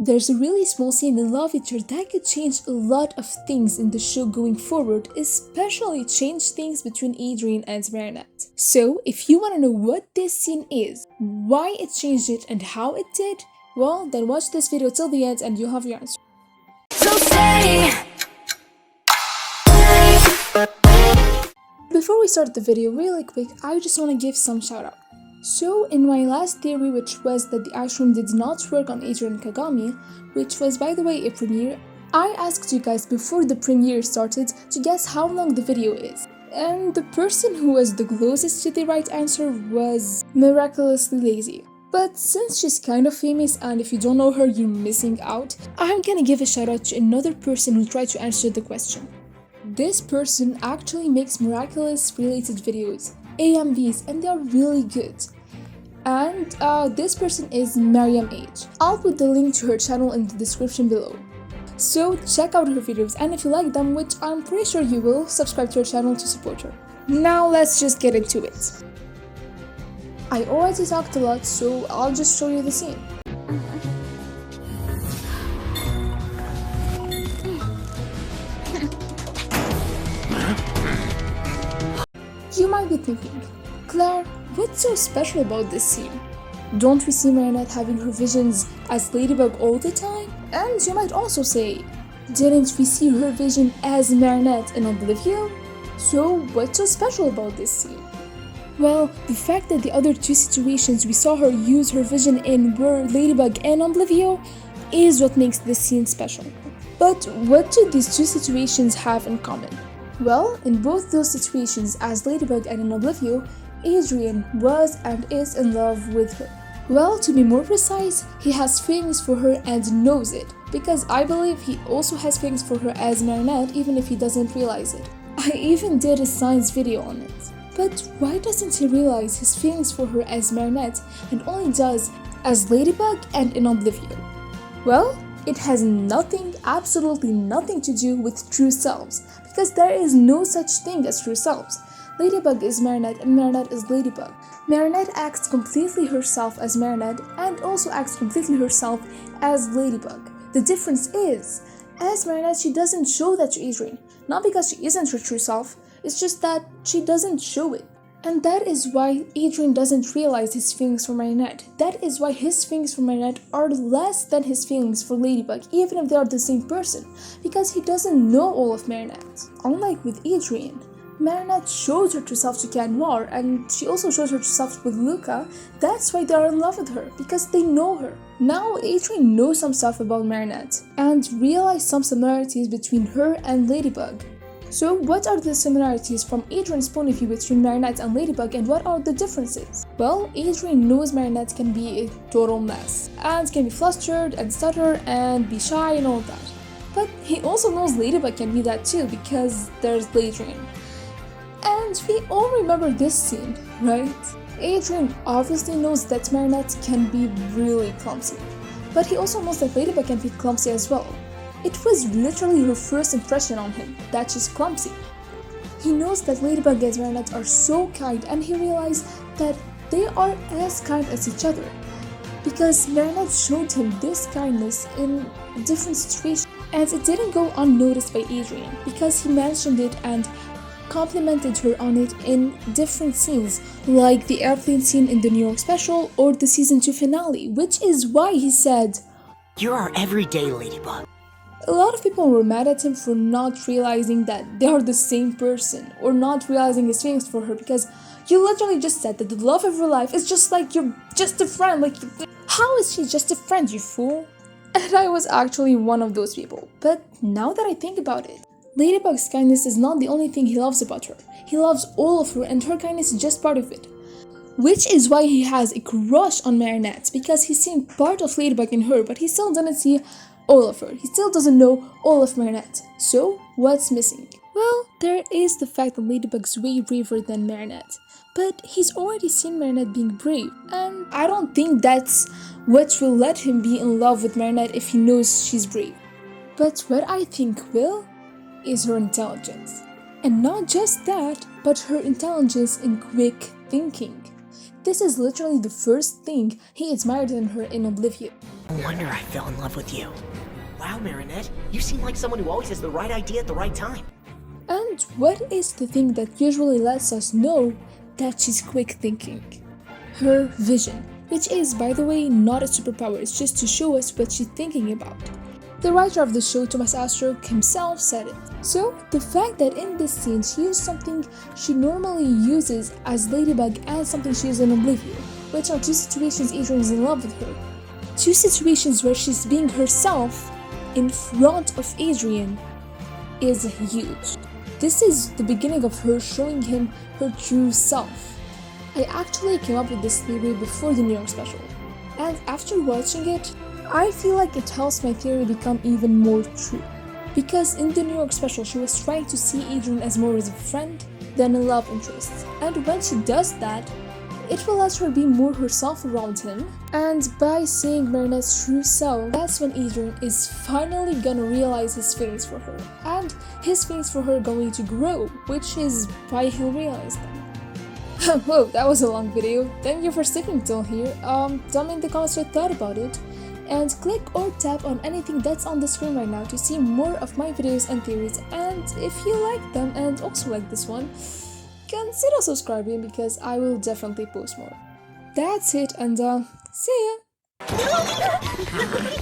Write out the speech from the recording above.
There's a really small scene in Loveater that could change a lot of things in the show going forward, especially change things between Adrien and Marinette. So, if you want to know what this scene is, why it changed it, and how it did, well, then watch this video till the end and you'll have your answer. So stay! Before we start the video really quick, I just want to give some shoutouts. So, in my last theory, which was that the ice cream did not work on Adrien Kagami, which was by the way a premiere, I asked you guys before the premiere started to guess how long the video is. And the person who was the closest to the right answer was Miraculously Lazy. But since she's kind of famous and if you don't know her you're missing out, I'm gonna give a shout out to another person who tried to answer the question. This person actually makes Miraculous related videos, AMVs, and they are really good. And this person is Mariam H. I'll put the link to her channel in the description below. So check out her videos, and if you like them, which I'm pretty sure you will, subscribe to her channel to support her. Now let's just get into it. I already talked a lot, so I'll just show you the scene. You might be thinking, Claire, what's so special about this scene? Don't we see Marinette having her visions as Ladybug all the time? And you might also say, didn't we see her vision as Marinette in Oblivion? So what's so special about this scene? Well, the fact that the other two situations we saw her use her vision in were Ladybug and Oblivion is what makes this scene special. But what do these two situations have in common? Well, in both those situations, as Ladybug and in Oblivion, Adrien was and is in love with her. Well, to be more precise, he has feelings for her and knows it, because I believe he also has feelings for her as Marinette even if he doesn't realize it. I even did a science video on it. But why doesn't he realize his feelings for her as Marinette and only does as Ladybug and in Oblivion? Well, it has nothing, absolutely nothing to do with true selves, because there is no such thing as true selves. Ladybug is Marinette and Marinette is Ladybug. Marinette acts completely herself as Marinette and also acts completely herself as Ladybug. The difference is, as Marinette she doesn't show that to Adrien, not because she isn't her true self, it's just that she doesn't show it. And that is why Adrien doesn't realize his feelings for Marinette. That is why his feelings for Marinette are less than his feelings for Ladybug, even if they are the same person, because he doesn't know all of Marinette. Unlike with Adrien, Marinette showed her true self to Chat Noir, and she also showed her true self with Luca. That's why they are in love with her, because they know her. Now Adrien knows some stuff about Marinette, and realized some similarities between her and Ladybug. So what are the similarities from Adrien's point of view between Marinette and Ladybug, and what are the differences? Well, Adrien knows Marinette can be a total mess, and can be flustered and stutter and be shy and all that. But he also knows Ladybug can be that too, because there's Adrien. And we all remember this scene, right? Adrien obviously knows that Marinette can be really clumsy, but he also knows that Ladybug can be clumsy as well. It was literally her first impression on him, that she's clumsy. He knows that Ladybug and Marinette are so kind, and he realized that they are as kind as each other, because Marinette showed him this kindness in different situations, and it didn't go unnoticed by Adrien, because he mentioned it and complimented her on it in different scenes, like the airplane scene in the New York special or the season 2 finale, which is why he said, "You're our everyday Ladybug." A lot of people were mad at him for not realizing that they are the same person, or not realizing his feelings for her, because you literally just said that the love of your life is just like you're just a friend. Like, how is she just a friend, you fool? And I was actually one of those people. But now that I think about it, Ladybug's kindness is not the only thing he loves about her. He loves all of her, and her kindness is just part of it. Which is why he has a crush on Marinette, because he's seen part of Ladybug in her, but he still doesn't see all of her. He still doesn't know all of Marinette. So, what's missing? Well, there is the fact that Ladybug's way braver than Marinette. But he's already seen Marinette being brave, and I don't think that's what will let him be in love with Marinette if he knows she's brave. But what I think will is her intelligence. And not just that, but her intelligence in quick thinking. This is literally the first thing he admired in her in Oblivion. No wonder I fell in love with you. Wow, Marinette, you seem like someone who always has the right idea at the right time. And what is the thing that usually lets us know that she's quick thinking? Her vision, which is, by the way, not a superpower, it's just to show us what she's thinking about. The writer of the show, Thomas Astruc himself, said it. So, the fact that in this scene she used something she normally uses as Ladybug and something she used in Oblivion, which are two situations Adrien is in love with her. Two situations where she's being herself in front of Adrien is huge. This is the beginning of her showing him her true self. I actually came up with this theory before the New York special, and after watching it, I feel like it helps my theory become even more true. Because in the New York special, she was trying to see Adrien as more as a friend than a love interest. And when she does that, it will let her be more herself around him. And by seeing Marinette's true self, that's when Adrien is finally gonna realize his feelings for her. And his feelings for her are going to grow, which is why he'll realize them. Whoa, that was a long video. Thank you for sticking till here. Tell me in the comments what you thought about it. And click or tap on anything that's on the screen right now to see more of my videos and theories. And if you like them and also like this one, consider subscribing because I will definitely post more. That's it, and see ya!